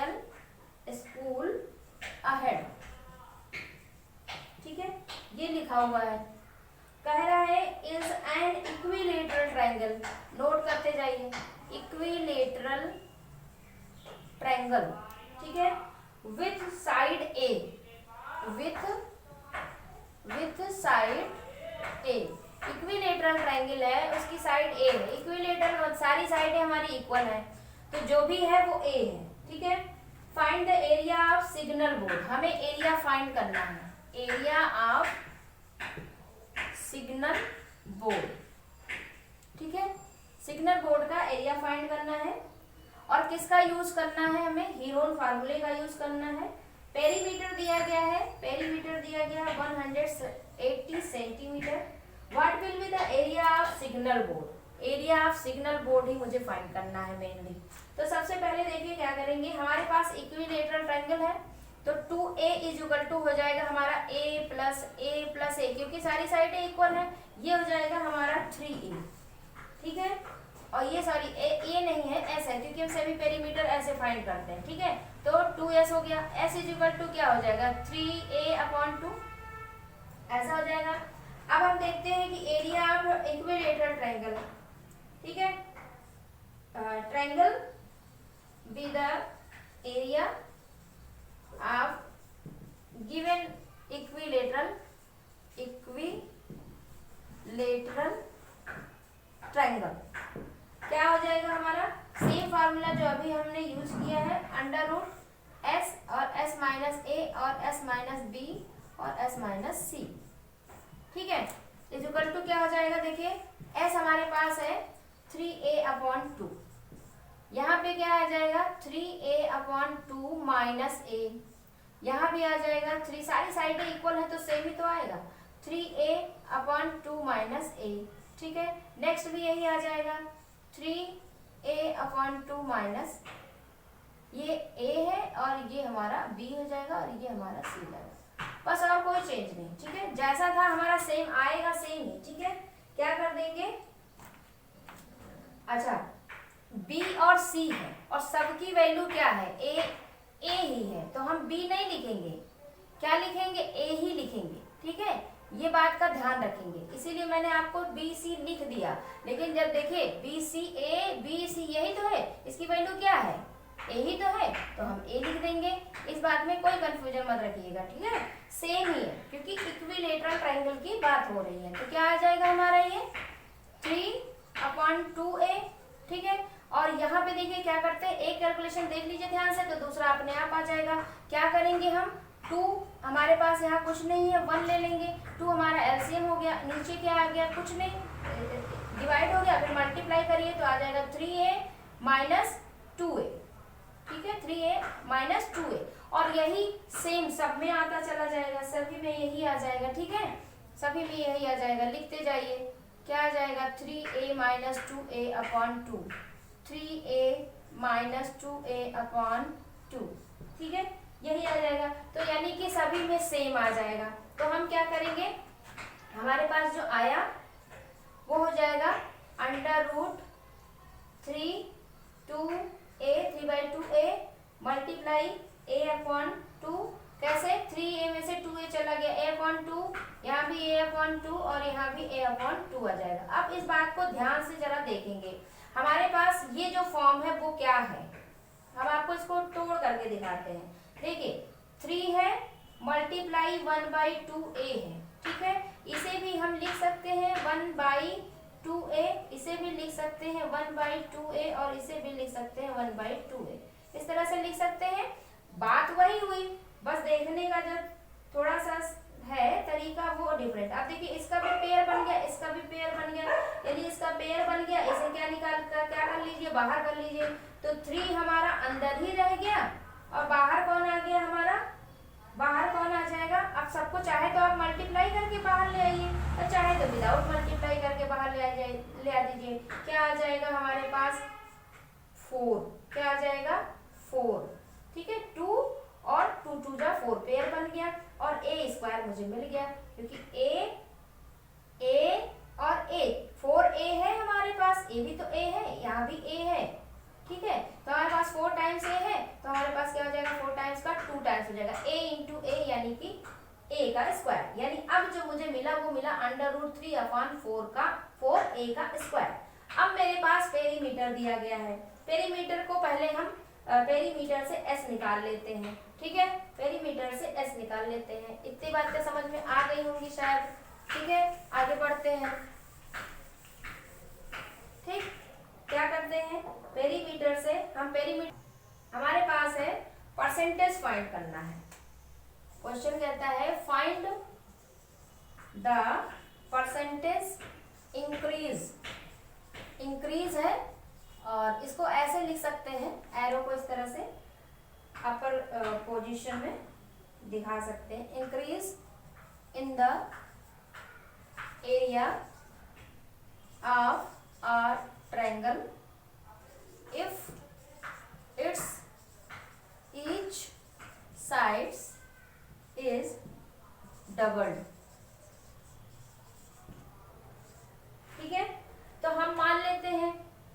Triangle school ahead, ठीक है, ये लिखा हुआ है। कह रहा है is an equilateral triangle, note करते जाइए, इक्विलेटरल ट्रायंगल, ठीक है, with side A, with side A, equilateral triangle है, उसकी साइड ए है, इक्विलेटरल सारी साइडें हमारी इक्वल है, तो जो भी है वो ए है, ठीक है। Find the area of signal board, हमें एरिया फाइंड करना है, एरिया ऑफ सिग्नल बोर्ड, ठीक है, सिग्नल बोर्ड का एरिया फाइंड करना है। और किसका यूज करना है, हमें हीरोन फार्मूले का यूज करना है। पेरीमीटर दिया गया है, पेरीमीटर दिया गया है 180 centimetre. What will be the area of signal board, area of signal board ही मुझे फाइंड करना है मेनली। तो सबसे पहले देखिए क्या करेंगे, हमारे पास इक्विलेटरल ट्रायंगल है, तो 2a इज इक्वल टू हो जाएगा हमारा a प्लस a, क्योंकि सारी साइडें इक्वल है, ये हो जाएगा हमारा 3a, ठीक है। और ये सॉरी ए नहीं है, एस है, क्योंकि हम सभी पेरीमीटर ऐसे फाइंड करते हैं, ठीक है। तो 2s हो गया, s इज इक्वल टू क्या हो जाएगा 3a/2, ऐसा हो जाएगा। अब हम देखते हैं कि एरिया ऑफ इक्विलेटरल ट्रायंगल, ठीक है, triangle B the area of given equilateral triangle, क्या हो जाएगा हमारा सेम फार्मूला जो अभी हमने यूज किया है, अंडर रूट एस और एस माइनस ए और एस माइनस बी और एस माइनस सी, ठीक है, इज इक्वल टू क्या हो जाएगा, देखिए एस हमारे पास है 3a/2, यहाँ पे क्या आ जाएगा 3a/2 माइनस ए, यहाँ भी आ जाएगा 3, सारी साइडें इक्वल है तो सेम ही तो आएगा 3a/2 माइनस ए, ठीक है। नेक्स्ट भी यही आ जाएगा 3a/2 माइनस, ये a है और ये हमारा b हो जाएगा और ये हमारा c जाएगा, बस और कोई चेंज नहीं, ठीक है, जैसा था हमारा सेम आएगा, सेम ही, ठीक है। क्या कर देंगे, अच्छा b और c है और सबकी वैल्यू क्या है a ही है, तो हम b नहीं लिखेंगे, क्या लिखेंगे a ही लिखेंगे, ठीक है, ये बात का ध्यान रखेंगे, इसीलिए मैंने आपको बी सी लिख दिया। लेकिन जब देखिए बी सी यही तो है, इसकी वैल्यू क्या है ए ही तो है, तो हम ए लिख देंगे, इस बात में कोई कंफ्यूजन मत रखिएगा, ठीक है, सेम ही है, क्योंकि इक्विलेटरल ट्रायंगल की बात हो रही है। तो क्या आ जाएगा हमारा ये 3/2a, ठीक है। और यहाँ पे देखिए क्या करते हैं, एक कैलकुलेशन देख लीजिए ध्यान से, तो दूसरा अपने आप आ जाएगा। क्या करेंगे हम, 2 हमारे पास यहाँ कुछ नहीं है, 1 ले लेंगे, 2 हमारा एलसीएम हो गया, नीचे क्या आ गया, कुछ नहीं, डिवाइड हो गया, फिर मल्टीप्लाई करिए तो आ जाएगा 3a-2a, ठीक है, 3a-2a, और यही सेम सब में आता चला जाएगा, सभी में यही आ जाएगा, ठीक है, सभी में यही आ जाएगा, लिखते जाइए, क्या आ जाएगा 3a-2a/2, 3a-2a/2, ठीक है, यही आ जाएगा। तो यानी कि सभी में सेम आ जाएगा, तो हम क्या करेंगे, हमारे पास जो आया वो हो जाएगा under root 3/2a multiply a/2, कैसे 3a में से 2a चला गया, a/2, यहाँ भी a/2 और यहाँ भी a/2 आ जाएगा। अब इस बात को ध्यान से जरा देखेंगे, हमारे पास ये जो फॉर्म है वो क्या है, हम आपको इसको तोड़ करके दिखाते हैं। देखिए 3 है मल्टीप्लाई 1/2a है, ठीक है, इसे भी हम लिख सकते हैं 1/2a, इसे भी लिख सकते हैं 1/2a और इसे भी लिख सकते हैं 1/2a, इस तरह से लिख सकते हैं। बात वही हुई, बस देखने का जो थोड़ा सा है तरीका वो डिफरेंट। अब देखिए इसका भी पेयर बन गया, इसका भी पेयर बन गया, यदि इसका पेयर बन गया, इसे क्या निकाल कर क्या कर लीजिए, बाहर कर लीजिए, तो 3 हमारा अंदर ही रह गया और बाहर कौन आ गया हमारा, बाहर कौन आ जाएगा। अब सबको चाहे तो आप मल्टीप्लाई करके बाहर ले आइए और चाहे तो विदाउट मल्टीप्लाई करके बाहर ले आ दीजिए। क्या आ जाएगा हमारे पास 4, क्या आ जाएगा 4, ठीक है, 2 और 2 2 जा 4 पेयर बन गया और a² मुझे मिल गया, क्योंकि a और a 4a है हमारे पास, a भी तो a है, यहाँ भी a है, ठीक है, तो हमारे पास 4 टाइम्स a है, तो हमारे पास क्या हो जाएगा a इंटू ए यानी कि a का स्क्वायर, यानी अब जो मुझे मिला वो मिला √3/4 का 4a का स्क्वायर। अब मेरे पास पेरीमीटर दिया गया है, पेरीमीटर को पहले हम पेरीमीटर से s निकाल लेते हैं, ठीक है, पेरीमीटर से s निकाल लेते हैं। इतनी बातें समझ में आ गई होंगी शायद, ठीक है, आगे बढ़ते हैं। ठीक, क्या करते हैं, पेरीमीटर से हम पेरीमीटर हमारे पास है परसेंटेज फाइंड करना है। क्वेश्चन कहता है find the percentage increase, increase है और इसको ऐसे लिख सकते हैं, एरो को इस तरह से अपर पोजीशन में दिखा सकते हैं, increase in the area of a triangle if its each sides is doubled। ठीक है, तो हम मान लेते हैं,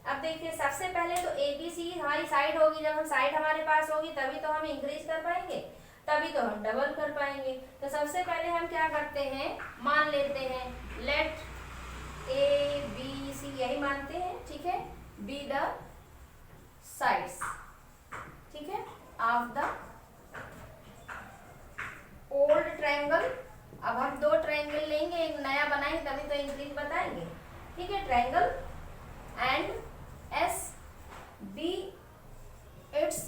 अब देखिए सबसे पहले तो ए बी सी हमारी साइड होगी, जब हम साइड हमारे पास होगी तभी तो हम इंक्रीज कर पाएंगे, तभी तो हम डबल कर पाएंगे। तो सबसे पहले हम क्या करते हैं, मान लेते हैं लेट ए बी सी, यही मानते हैं, ठीक है, बी द साइड्स, ठीक है, ऑफ द ओल्ड ट्रायंगल। अब हम दो ट्रायंगल लेंगे, एक नया बनाएंगे तभी तो इंक्रीज बताएंगे, ठीक है, triangle and S B it's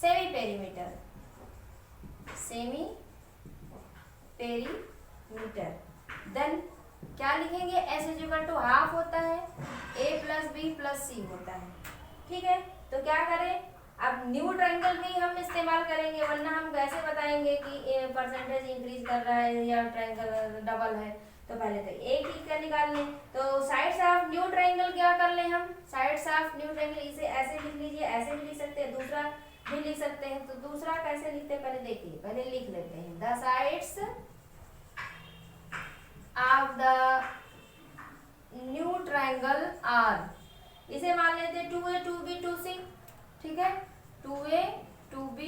semi perimeter, semi perimeter. Then क्या लिखेंगे, S is equal to half होता है A plus B plus C होता है, ठीक है। तो क्या करें, अब न्यू ट्रायंगल भी हम इस्तेमाल करेंगे, वरना हम वैसे बताएंगे कि परसेंटेज इंक्रीज कर रहा है या ट्रायंगल डबल है, तो पहले तो एक ही का निकाल लें। तो साइड्स ऑफ न्यू ट्रायंगल क्या कर लें हम, साइड्स ऑफ न्यू ट्रायंगल, इसे ऐसे लिख लीजिए, ऐसे भी लिख सकते हैं, दूसरा भी लिख सकते हैं। तो दूसरा कैसे लिखते हैं, पहले देखिए, पहले लिख लेते हैं the sides of the new triangle are, इसे मान लेते हैं 2a 2b 2c, ठीक है, 2a 2b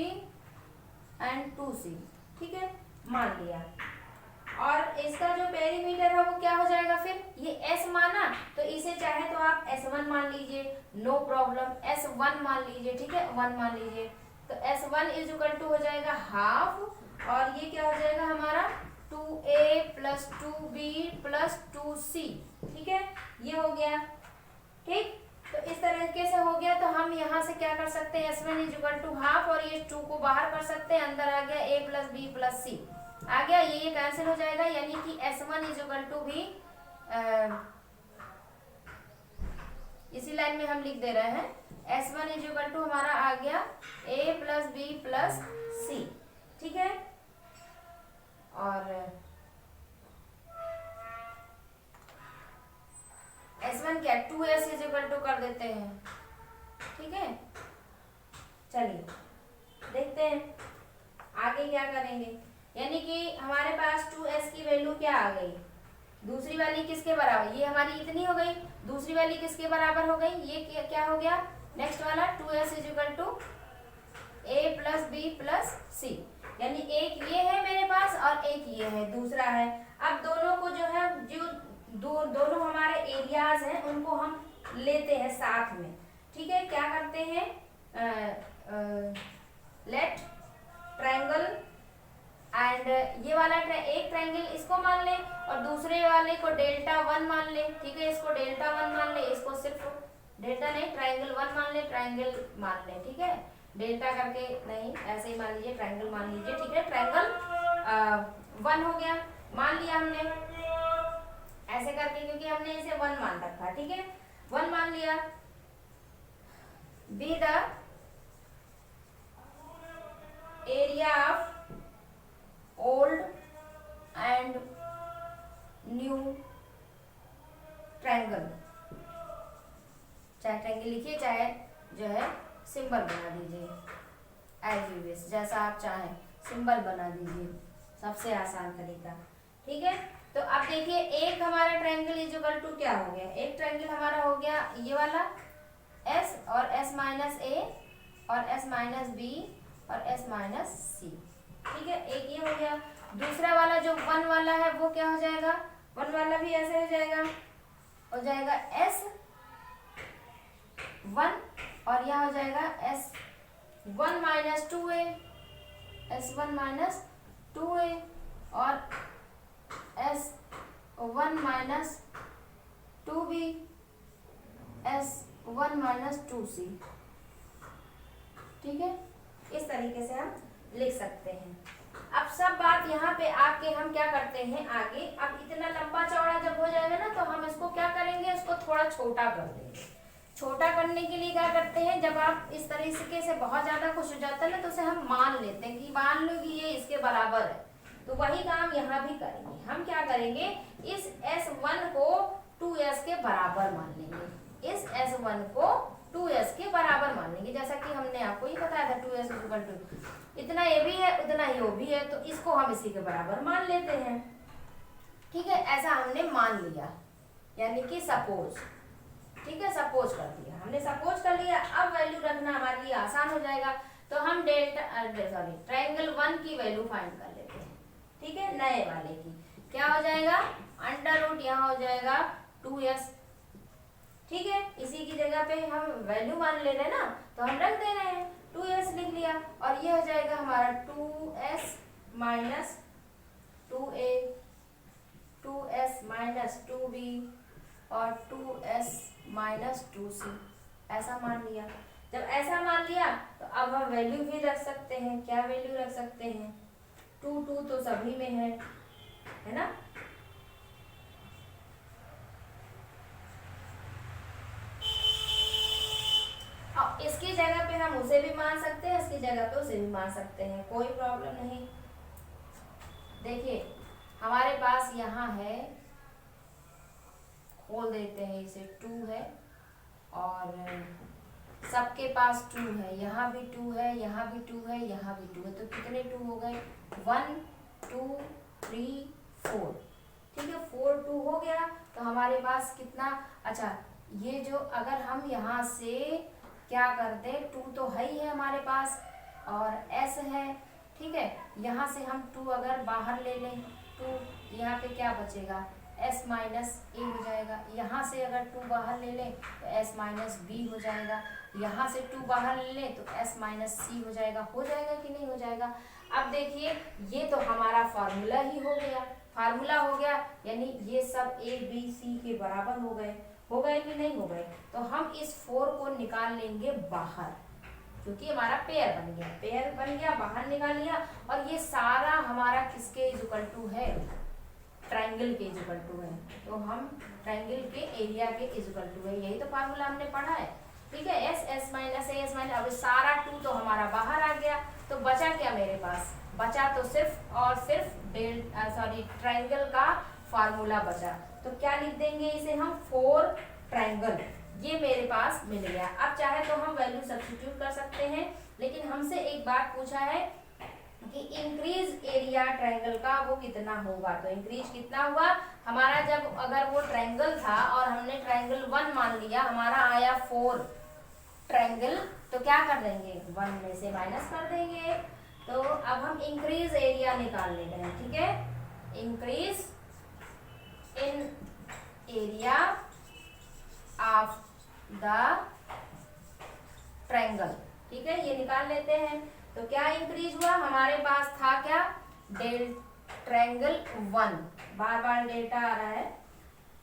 एंड 2c, ठीक है, मान लिया। और इसका जो पेरीमीटर है वो क्या हो जाएगा, फिर ये s माना तो इसे चाहे तो आप s1 मान लीजिए, नो प्रॉब्लम, s1 मान लीजिए, ठीक है, 1 मान लीजिए। तो s1 इज इक्वल टू हो जाएगा हाफ, और ये क्या हो जाएगा हमारा 2a plus 2b plus 2c, ठीक है, ये हो गया, ठीक। तो इस तरीके से हो गया। तो हम यहाँ से क्या कर सकते हैं, s1 is equal to half, और ये 2 को बाहर कर सकते हैं, अंदर आ गया a plus b plus c आ गया, ये कैंसिल हो जाएगा, यानी कि s1 इज इक्वल टू भी इसी लाइन में हम लिख दे रहे हैं, s1 इज इक्वल टू हमारा आ गया a plus b plus c, ठीक है। और s1 क्या 2s इज इक्वल टू कर देते हैं, ठीक है। चलिए देखते हैं आगे क्या करेंगे, यानी कि हमारे पास 2s की वैल्यू क्या आ गई, दूसरी वाली किसके बराबर, ये हमारी इतनी हो गई, दूसरी वाली किसके बराबर हो गई, ये क्या हो गया, नेक्स्ट वाला 2s is equal to a plus b plus c, यानी एक ये है मेरे पास और एक ये है, दूसरा है। अब दोनों को जो है, जो दोनों हमारे एरियाज हैं उनको हम लेते हैं साथ में, ठीक है। क्या करते हैं, लेट ट्रायंगल एंड ये वाला एक ट्रायंगल इसको मान ले और दूसरे वाले को डेल्टा 1 मान ले, ठीक है, इसको डेल्टा 1 मान ले, इसको सिर्फ डेल्टा नहीं ट्रायंगल 1 मान ले, ट्रायंगल मान ले, ठीक है, डेल्टा करके नहीं, ऐसे ही मान लीजिए, ट्रायंगल मान लीजिए, ठीक है, ट्रायंगल 1 हो गया, मान लिया हमने ऐसे करके, क्योंकि हमने इसे 1 मान रखा, ठीक है, 1 मान लिया। B the area of old and new triangle, चाहे ट्रायंगल लिखिए चाहे जो है सिंबल बना दीजिए, एज यू विश, जैसा आप चाहें सिंबल बना दीजिए, सबसे आसान तरीका, ठीक है। तो अब देखिए एक हमारा ट्रायंगल इज इक्वल टू क्या हो गया, एक ट्रायंगल हमारा हो गया ये वाला s और s माइनस a और s माइनस b और एस माइनस सी। ठीक है, एक ये हो गया। दूसरा वाला जो 1 वाला है वो क्या हो जाएगा, 1 वाला भी ऐसे हो जाएगा एस 1 और यह हो जाएगा S 1 minus 2a, S 1 minus 2a और S 1 minus 2b, S 1 minus 2c। ठीक है, इस तरीके से हम लिख सकते हैं। अब सब बात यहाँ पे आके हम क्या करते हैं आगे, अब इतना लंबा चौड़ा जब हो जाएगा ना तो हम इसको क्या करेंगे, इसको थोड़ा छोटा कर देंगे। छोटा करने के लिए क्या करते हैं, जब आप इस तरीके से बहुत ज्यादा कुछ हो जाता है ना तो उसे हम मान लेते हैं कि मान लो कि ये इसके बराबर है, तो वही काम यहाँ भी करेंगे। हम क्या करेंगे, इस S1 को 2s के बराबर मान लेंगे, इस S1 को 2s के बराबर मान लेंगे, जैसा कि हमने आपको ये बताया था 2s इक्वल टू इतना ये भी है उतना ये भी है, तो इसको हम इसी के बराबर मान लेते हैं। ठीक है, ऐसा हमने मान लिया, यानी कि सपोज। ठीक है, सपोज कर दिया हमने, सपोज कर लिया। अब वैल्यू रखना हमारे लिए आसान हो जाएगा, तो हम ट्रायंगल 1 की वैल्यू फाइंड कर लेते हैं। ठीक है, नए वाले की क्या हो जाएगा, अंडर रूट यहाँ हो जाएगा 2s। ठीक है, इसी की जगह पे हम वैल्यू मान ले रहे हैं ना, तो हम रख दे रहे हैं 2s लिख लिया, और ये हो जाएगा हमारा 2s minus 2a, 2s minus 2b और 2s माइनस 2c, ऐसा मान लिया। जब ऐसा मान लिया तो अब हम वैल्यू भी रख सकते हैं। क्या वैल्यू रख सकते हैं, 2 तो सभी में है ना। अब इसकी जगह पे हम उसे भी मान सकते हैं, इसकी जगह पे उसे भी मान सकते हैं, कोई प्रॉब्लम नहीं। देखिए हमारे पास यहाँ है, खोल देते हैं इसे, 2 है और सबके पास 2 है, यहाँ भी 2 है, यहाँ भी 2 है, यहाँ भी 2 है, तो कितने 2 हो गए, 1 2 3 4। ठीक है, 4 2 हो गया, तो हमारे पास कितना, अच्छा ये जो अगर हम यहाँ से क्या करते, 2 तो है ही है हमारे पास और s है। ठीक है, यहाँ से हम 2 अगर बाहर ले लें, 2 यहाँ पे क्या बचेगा, s माइनस ए हो जाएगा। यहाँ से अगर 2 बाहर ले लें तो s माइनस बी हो जाएगा, यहाँ से 2 बाहर ले लें तो s माइनस सी हो जाएगा कि नहीं हो जाएगा। अब देखिए ये तो हमारा फार्मूला ही हो गया, यानी ये सब a b c के बराबर हो गए कि नहीं हो गए। तो हम इस 4 को निकाल लेंगे बाहर, क्योंकि हमारा पेयर बन गया, बाहर निकाल लिया। और ये सारा हमारा किसके इक्वल टू है, ट्रायंगल के इक्वल टू है, तो हम ट्रायंगल के एरिया के इक्वल टू है, यही तो फार्मूला हमने पढ़ा है। ठीक है, s minus a s minus, अब सारा 2 तो हमारा बाहर आ गया, तो बचा क्या मेरे पास, बचा तो सिर्फ और सिर्फ ट्रायंगल का फार्मूला बचा। तो क्या लिख देंगे इसे हम, 4 ट्रायंगल, ये मेरे पास मिल गया। अब चाहे तो हम वैल्यू सब्स्टिट्यूट कर सकते हैं, लेकिन हमसे एक बात पूछा है कि इंक्रीज एरिया ट्रायंगल का वो कितना होगा, तो इंक्रीज कितना हुआ हमारा, जब अगर वो ट्रायंगल था और हमने ट्रायंगल 1 मान लिया, हमारा आया 4 ट्रायंगल, तो क्या कर देंगे, 1 में से माइनस कर देंगे। तो अब हम इंक्रीज एरिया निकाल ले रहे हैं। ठीक है, increase in area of the triangle. ठीक है, ये निकाल लेते हैं। तो क्या इंक्रीज हुआ, हमारे पास था क्या, ट्रायंगल 1, बार बार डेल्टा आ रहा है,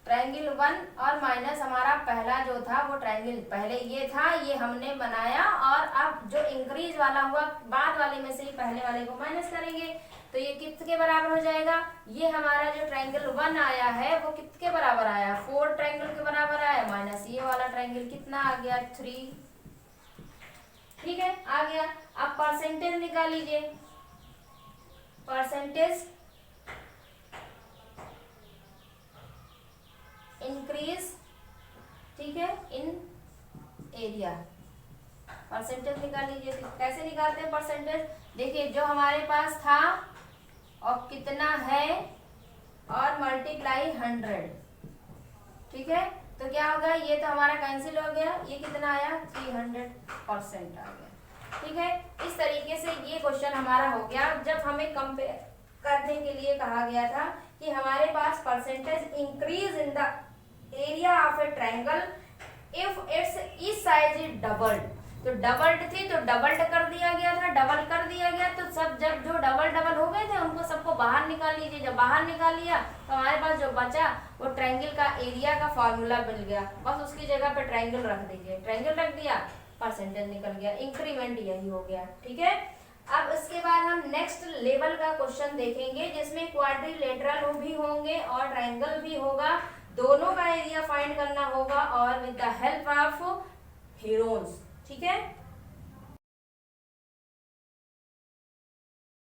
ट्रायंगल 1 और माइनस हमारा पहला जो था वो ट्रायंगल पहले ये था, ये हमने बनाया, और अब जो इंक्रीज वाला हुआ बाद वाले में से ही पहले वाले को माइनस करेंगे, तो ये किसके बराबर हो जाएगा, ये हमारा जो ट्रायंगल 1 आया है वो किसके बराबर आया, 4 ट्रायंगल के बराबर आया, माइनस ये वाला ट्रायंगल कितना आ गया, 3। ठीक है, आ गया। अब परसेंटेज निकाल लीजिए, परसेंटेज इंक्रीज, ठीक है, इन एरिया, परसेंटेज निकाल लीजिए। कैसे निकालते हैं परसेंटेज, देखिए जो हमारे पास था और कितना है और मल्टीप्लाई 100। ठीक है, तो क्या होगा, ये तो हमारा कैंसिल हो गया, ये कितना आया 300% आ गया। ठीक है, इस तरीके से ये क्वेश्चन हमारा हो गया। जब हमें कंपेयर करने के लिए कहा गया था कि हमारे पास percentage increase in the area of a triangle if it's each side is doubled, तो डबल्ड थी तो डबल्ड कर दिया गया था, डबल कर दिया गया, तो सब जब जो डबल डबल हो गए थे उनको सबको बाहर निकाल लीजिए। जब बाहर निकाल लिया तो हमारे पास जो बचा वो ट्रायंगल का एरिया का फॉर्मूला मिल गया, बस उसकी जगह पे ट्रायंगल रख दीजिए, ट्रायंगल रख दिया, परसेंटेज निकल गया, इंक्रीमेंट यही हो गया। ठीक है, अब इसके बाद हम नेक्स्ट लेवल का क्वेश्चन देखेंगे जिसमें क्वाड्रिलेटरल भी होंगे और ट्रायंगल भी होगा, दोनों का एरिया फाइंड करना होगा और with the help of Heron's. ठीक है।